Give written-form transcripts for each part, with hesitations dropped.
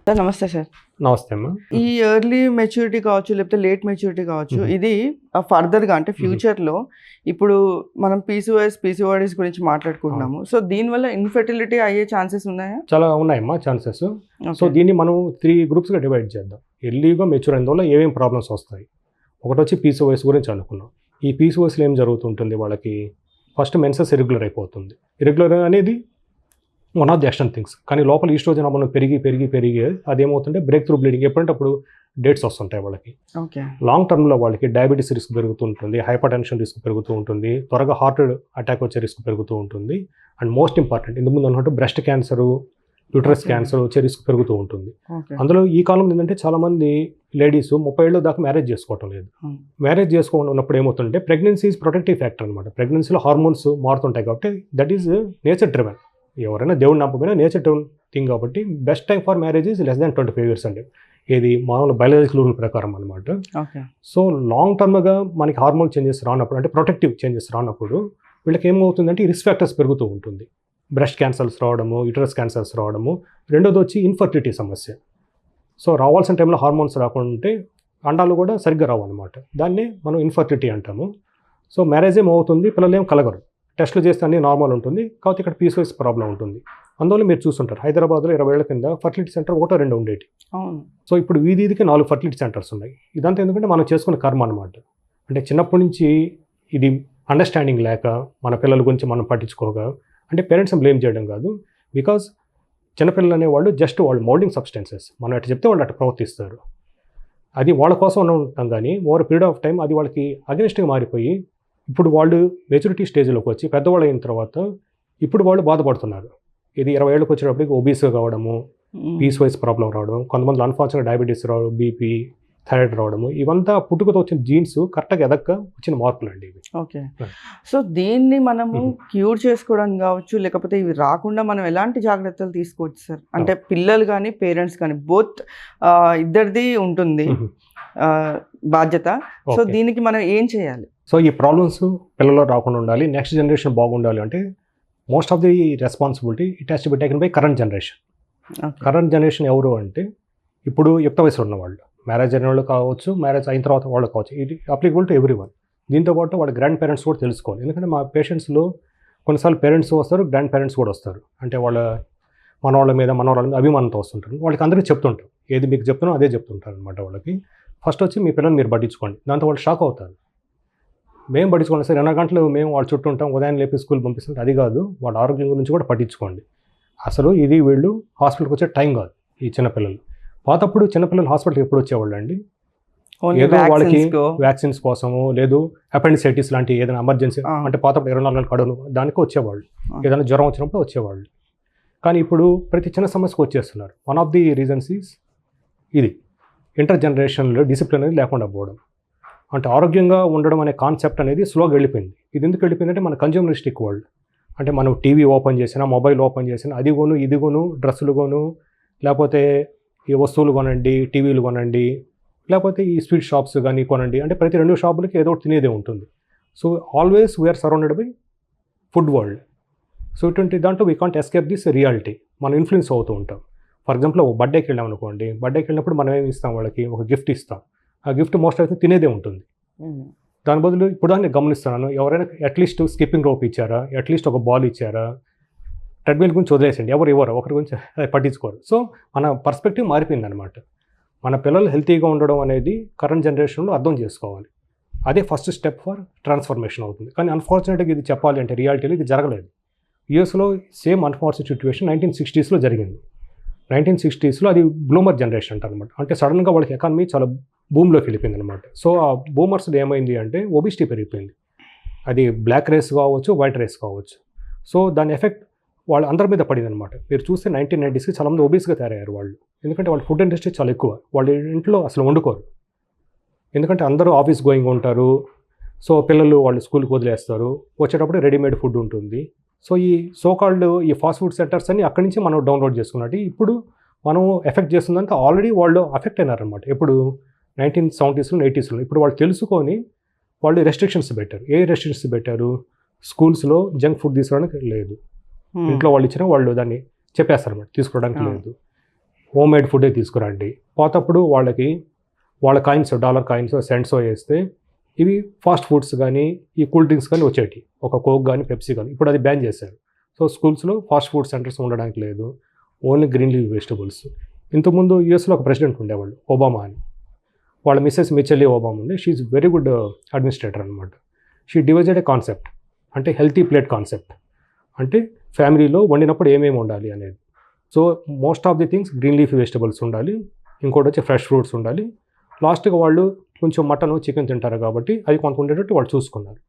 Sir నమస్తే sir. నమస్తే అమ్మా. ఈ ఎర్లీ మెచ్యూరిటీ కావచ్చు, లేకపోతే లేట్ మెచ్యూరిటీ కావచ్చు, ఇది ఫర్దర్‌గా అంటే ఫ్యూచర్‌లో ఇప్పుడు మనం పీసీఓడీస్ గురించి మాట్లాడుకుంటున్నాము. సో దీనివల్ల ఇన్ఫెర్టిలిటీ అయ్యే ఛాన్సెస్ ఉన్నాయా? చాలా ఉన్నాయమ్మా ఛాన్సెస్. సో దీన్ని మనం 3 గ్రూప్స్‌గా డివైడ్ చేద్దాం. ఎర్లీగా మెచ్యూర్ అయిన వల్ల ఏమేమి ప్రాబ్లమ్స్ వస్తాయి. ఒకటి వచ్చి పీసీఓఎస్ గురించి అనుకున్నాం. ఈ పీసీఓఎస్లో ఏం జరుగుతుంటుంది వాళ్ళకి, ఫస్ట్ మెన్సెస్ ఇరెగ్యులర్ అయిపోతుంది. ఇరెగ్యులర్ అనేది one of the action things. కానీ లోపల ఈస్ట్రోజన్ హార్మోన్ పెరిగి అదేమవుతుంటే బ్రేక్ త్రూ బ్లీడింగ్ ఎప్పుడంటే అప్పుడు డేట్స్ వస్తుంటాయి వాళ్ళకి. ఓకే. లాంగ్ టర్మ్లో వాళ్ళకి డయాబెటీస్ రిస్క్ పెరుగుతూ ఉంటుంది, హైపర్ టెన్షన్ రిస్క్ పెరుగుతూ ఉంటుంది, త్వరగా హార్ట్ అటాక్ వచ్చే రిస్క్ పెరుగుతూ ఉంటుంది. అండ్ మోస్ట్ ఇంపార్టెంట్ ఇంతకుముందు అన్నట్టు బ్రెస్ట్ క్యాన్సర్, యూట్రస్ క్యాన్సర్ వచ్చే రిస్క్ పెరుగుతూ ఉంటుంది. అందులో ఈ కాలంలో ఏంటంటే చాలామంది లేడీస్ 30 ఏళ్ళ దాకా మ్యారేజ్ చేసుకోవటం లేదు. మ్యారేజ్ చేసుకోవడం ఉన్నప్పుడు ఏమవుతుందంటే ప్రెగ్నెన్సీ ఈజ్ ప్రొటెక్టివ్ ఫ్యాక్టర్ అనమాట. ప్రెగ్నెన్సీలో హార్మోన్స్ మారుతుంటాయి కాబట్టి దట్ ఈజ్ నేచర్ డ్రివెన్. ఎవరైనా దేవుడు నమ్మకపోయినా నేచర్ డ్రివెన్ థింగ్ కాబట్టి best time for marriage is less than 25 years అండి. ఇది మామూలు బయాలజికల్ రూల్ ప్రకారం అనమాట. సో లాంగ్ టర్మ్గా మనకి హార్మోన్ చేంజెస్ రానప్పుడు, అంటే ప్రొటెక్టివ్ చేంజెస్ రానప్పుడు వీళ్ళకి ఏమవుతుందంటే ఈ రిస్క్ ఫ్యాక్టర్స్ పెరుగుతూ ఉంటుంది. బ్రెస్ట్ క్యాన్సర్స్ రావడము, యూటరస్ క్యాన్సర్స్ రావడము. రెండోది వచ్చి ఇన్ఫర్టిలిటీ సమస్య. సో రావాల్సిన టైంలో హార్మోన్స్ రాకుంటే అండాలు కూడా సరిగ్గా రావు అనమాట. దాన్ని మనం ఇన్ఫర్టిలిటీ అంటాము. సో మ్యారేజ్ ఏమవుతుంది, పిల్లలు ఏం కలగరు, టెస్టులు చేస్తే అన్నీ నార్మల్ ఉంటుంది, కాకపోతే ఇక్కడ పీసీఓఎస్ ప్రాబ్లం ఉంటుంది. అందువల్ల మీరు చూస్తుంటారు హైదరాబాద్లో 20 ఏళ్ల కింద ఫర్టిలిటీ సెంటర్ 1-2 ఉండేవి. సో ఇప్పుడు వీధికి 4 ఫర్టిలిటీ సెంటర్స్ ఉన్నాయి. ఇదంతా ఎందుకంటే మనం చేసుకునే కర్మ అనమాట. అంటే చిన్నప్పటి నుంచి ఇది అండర్స్టాండింగ్ లేక మన పిల్లల గురించి మనం పట్టించుకోగా, అంటే పేరెంట్స్ని బ్లేమ్ చేయడం కాదు, బికాజ్ చిన్నపిల్లలు అనేవాళ్ళు జస్ట్ వాళ్ళు మౌల్డింగ్ సబ్స్టెన్సెస్. మనం అటు చెప్తే వాళ్ళు అటు ప్రవర్తిస్తారు. అది వాళ్ళ కోసం ఉంటాం కానీ ఓవర్ పీరియడ్ ఆఫ్ టైం అది వాళ్ళకి అగెనిస్ట్గా మారిపోయి ఇప్పుడు వాళ్ళు మెచ్యూరిటీ స్టేజ్లోకి వచ్చి పెద్దవాళ్ళు అయిన తర్వాత ఇప్పుడు వాళ్ళు బాధపడుతున్నారు. ఇది 20 ఏళ్ళకి వచ్చేటప్పటికి ఒబీస్గా కావడము, పీసీఓఎస్ ప్రాబ్లం రావడం, కొంతమంది అన్ఫార్చునేట్ డయాబెటీస్ రావడం, బీపీ, థైరాయిడ్ రావడము, ఇవంతా పుట్టుకతో వచ్చిన జీన్స్ కరెక్ట్గా ఎదక్క వచ్చిన మార్పులు అండి ఇవి. ఓకే. సో దీన్ని మనము క్యూర్ చేసుకోవడం కావచ్చు, లేకపోతే ఇవి రాకుండా మనం ఎలాంటి జాగ్రత్తలు తీసుకోవచ్చు సార్? అంటే పిల్లలు కానీ పేరెంట్స్ కానీ బోత్ ఇద్దరిది ఉంటుంది బాధ్యత. సో దీనికి మనం ఏం చేయాలి? సో ఈ ప్రాబ్లమ్స్ పిల్లల్లో రాకుండా ఉండాలి, నెక్స్ట్ జనరేషన్ బాగుండాలి అంటే most of the responsibility it has to be taken by current generation. Current generation ఎవరు అంటే ఇప్పుడు యుక్త వయసులో ఉన్నవాళ్ళు, మ్యారేజ్ అయిన వాళ్ళు కావచ్చు, మ్యారేజ్ అయిన తర్వాత వాళ్ళు కావచ్చు, ఇది అప్లికబుల్ టు ఎవ్రీ వన్. దీంతోపాటు వాళ్ళ గ్రాండ్ పేరెంట్స్ కూడా తెలుసుకోవాలి. ఎందుకంటే మా పేషెంట్స్లో కొన్నిసార్లు పేరెంట్స్ వస్తారు, గ్రాండ్ పేరెంట్స్ కూడా వస్తారు. అంటే వాళ్ళ మనవాళ్ళ మీద అభిమానంతో వస్తుంటారు. వాళ్ళకి అందరికీ చెప్తుంటారు, ఏది మీకు చెప్తున్నా అదే చెప్తుంటారు అనమాట. వాళ్ళకి ఫస్ట్ వచ్చి మీ పిల్లల్ని మీరు పట్టించుకోండి. దాంతో వాళ్ళు షాక్ అవుతారు. మేము పట్టించుకోండి సార్, 2 గంటలు మేము వాళ్ళు చుట్టూ ఉంటాం, ఉదయం లేపి స్కూల్ పంపిస్తుంటే అది కాదు, వాళ్ళ ఆరోగ్యం గురించి కూడా పట్టించుకోండి. అసలు ఇది వీళ్ళు హాస్పిటల్కి వచ్చే టైం కాదు ఈ చిన్నపిల్లలు. పాతప్పుడు చిన్నపిల్లలు హాస్పిటల్కి ఎప్పుడు వచ్చేవాళ్ళు అండి, ఏదో వాళ్ళకి వ్యాక్సిన్స్ కోసము, లేదు అపెండిసైటిస్ లాంటి ఏదైనా ఎమర్జెన్సీ అంటే పాతప్పుడు 24 గంటల కడును దానికి వచ్చేవాళ్ళు, ఏదైనా జ్వరం వచ్చినప్పుడు వచ్చేవాళ్ళు. కానీ ఇప్పుడు ప్రతి చిన్న సమస్యకు వచ్చేస్తున్నారు. One of the reasons is ఇది ఇంటర్ జనరేషన్లో డిసిప్లిన్ అనేది లేకుండా పోవడం. అంటే ఆరోగ్యంగా ఉండడం అనే కాన్సెప్ట్ అనేది స్లోగా వెళ్ళిపోయింది. ఇది ఎందుకు వెళ్ళిపోయిందంటే మన కన్జ్యూమరిస్టిక్ వరల్డ్. అంటే మనం టీవీ ఓపెన్ చేసినా, మొబైల్ ఓపెన్ చేసినా అది కొను ఇది కొను, డ్రెస్సులు కొను, లేకపోతే ఈ వస్తువులు కొనండి, టీవీలు కొనండి, లేకపోతే ఈ స్వీట్ షాప్స్ కానీ కొనండి, అంటే ప్రతి 2 షాపులకి ఏదో ఒకటి తినేదే ఉంటుంది. So always we are surrounded by food world. So ఇటువంటి దాంట్లో we can't escape this reality. మనం ఇన్ఫ్లుయెన్స్ అవుతూ ఉంటాం. ఫర్ ఎగ్జాంపుల్ ఒక బర్త్డేకి వెళ్ళాం అనుకోండి, బర్త్డేకి వెళ్ళినప్పుడు మనం ఏమి ఇస్తాం, వాళ్ళకి ఒక గిఫ్ట్ ఇస్తాం. ఆ గిఫ్ట్ మోస్ట్ అయితే తినేదే ఉంటుంది. దాని బదులు ఇప్పుడు దాన్ని గమనిస్తున్నాను, ఎవరైనా అట్లీస్ట్ స్కిప్పింగ్ రోప్ ఇచ్చారా, అట్లీస్ట్ ఒక బాల్ ఇచ్చారా, ట్రెడ్మిల్ గురించి వదిలేసండి, ఎవరు ఒకరి గురించి పట్టించుకోరు. సో మన పర్స్పెక్టివ్ మారిపోయింది అనమాట. మన పిల్లలు హెల్తీగా ఉండడం అనేది కరెంట్ జనరేషన్లో అర్థం చేసుకోవాలి. అదే ఫస్ట్ స్టెప్ ఫర్ ట్రాన్స్ఫర్మేషన్ అవుతుంది. కానీ అన్ఫార్చునేట్గా ఇది చెప్పాలి అంటే రియాలిటీలో ఇది జరగలేదు. యూఎస్లో సేమ్ అన్ఫార్చునేట్ సిచ్యువేషన్ 1960s జరిగింది. 1960s అది బ్లూమర్ జనరేషన్ అంటారు అనమాట. అంటే సడన్గా వాళ్ళకి ఎకానమీ చాలా భూమిలోకి వెళ్ళిపోయింది అనమాట. సో ఆ బూమర్స్ ఏమైంది అంటే ఒబిసిటీ పెరిగిపోయింది. అది బ్లాక్ రేస్ కావచ్చు, వైట్ రేస్ కావచ్చు. సో దాని ఎఫెక్ట్ వాళ్ళ అందరి మీద పడింది అనమాట. మీరు చూస్తే 1990s చాలామంది ఒబీస్గా తయారయ్యారు వాళ్ళు. ఎందుకంటే వాళ్ళ ఫుడ్ ఇండస్ట్రీ చాలా ఎక్కువ, వాళ్ళ ఇంట్లో అసలు వండుకోరు. ఎందుకంటే అందరూ ఆఫీస్ గోయింగ్ ఉంటారు. సో పిల్లలు వాళ్ళు స్కూల్కి వదిలేస్తారు, వచ్చేటప్పుడు రెడీమేడ్ ఫుడ్ ఉంటుంది. సో ఈ సోకాల్డ్ ఈ ఫాస్ట్ ఫుడ్ సెంటర్స్ అన్ని అక్కడి నుంచి మనం డౌన్లోడ్ చేసుకున్నట్టు ఇప్పుడు మనం ఎఫెక్ట్ చేస్తుందంటే ఆల్రెడీ వాళ్ళు అఫెక్ట్ అయినారనమాట. ఎప్పుడు 1970s, 80s. ఇప్పుడు వాళ్ళు తెలుసుకొని వాళ్ళు రెస్ట్రిక్షన్స్ పెట్టారు. ఏ రెస్ట్రిక్షన్స్ పెట్టారు? స్కూల్స్లో జంక్ ఫుడ్ తీసుకోవడానికి లేదు, ఇంట్లో వాళ్ళు ఇచ్చినా వాళ్ళు దాన్ని చెప్పేస్తారన్నమాట, తీసుకోవడానికి లేదు. హోమ్ మేడ్ ఫుడే తీసుకురండి. పోతప్పుడు వాళ్ళకి వాళ్ళ కాయిన్స్, డాలర్ కాయిన్స్, సెంట్స్ వేస్తే ఇవి ఫాస్ట్ ఫుడ్స్ కానీ ఈ కూల్ డ్రింక్స్ కానీ వచ్చేటి, ఒక కోక్ కానీ పెప్సీ కానీ. ఇప్పుడు అది బ్యాన్ చేశారు. సో స్కూల్స్లో ఫాస్ట్ ఫుడ్ సెంటర్స్ ఉండడానికి లేదు, ఓన్లీ గ్రీన్ లీఫ్ వెజిటబుల్స్. ఇంతకుముందు యూఎస్లో ఒక ప్రెసిడెంట్ ఉండేవాళ్ళు, ఒబామా అని. వాళ్ళ మిస్సెస్ మిచెల్లీ ఒబామా ఉంది. షీఈ్ వెరీ గుడ్ అడ్మినిస్ట్రేటర్ అనమాట. షీ డివైజెడ్ ఏ కాన్సెప్ట్, అంటే హెల్తీ ప్లేట్ కాన్సెప్ట్, అంటే ఫ్యామిలీలో వండినప్పుడు ఏమేమి ఉండాలి అనేది. So most of the things green leaf vegetables ఉండాలి, ఇంకోటి వచ్చి ఫ్రెష్ ఫ్రూట్స్ ఉండాలి. లాస్ట్గా వాళ్ళు కొంచెం మటన్, చికెన్ తింటారు కాబట్టి అది కొంత ఉండేటట్టు వాళ్ళు చూసుకున్నారు.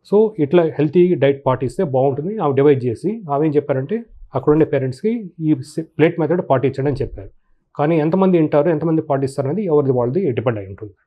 సో ఇట్లా హెల్తీ డైట్ పాటిస్తే బాగుంటుంది. ఆమె డివైడ్ చేసి ఆమె ఏం చెప్పారంటే అక్కడ ఉండే పేరెంట్స్కి ఈ ప్లేట్ మెథడ్ పాటించండి అని చెప్పారు. కానీ ఎంతమంది వింటారు, ఎంతమంది పాటిస్తారు అనేది ఎవరిది వాళ్ళది డిపెండ్ అయి ఉంటుంది.